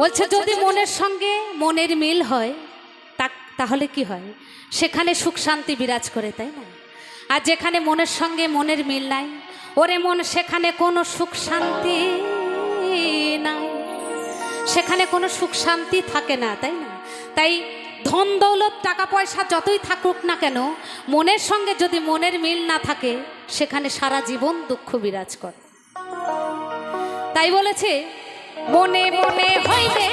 বলছে যদি মনের সঙ্গে মনের মিল হয় তাহলে কি হয়, সেখানে সুখ শান্তি বিরাজ করে, তাই না? আর যেখানে মনের সঙ্গে মনের মিল নাই, ওরে মন, সেখানে কোনো সুখ শান্তি নাই, সেখানে কোনো সুখ শান্তি থাকে না, তাই না? তাই ধন দৌলত টাকা পয়সা যতই থাকুক না কেন, মনের সঙ্গে যদি মনের মিল না থাকে, সেখানে সারা জীবন দুঃখ বিরাজ করে। তাই বলেছে মনে মনে হইবে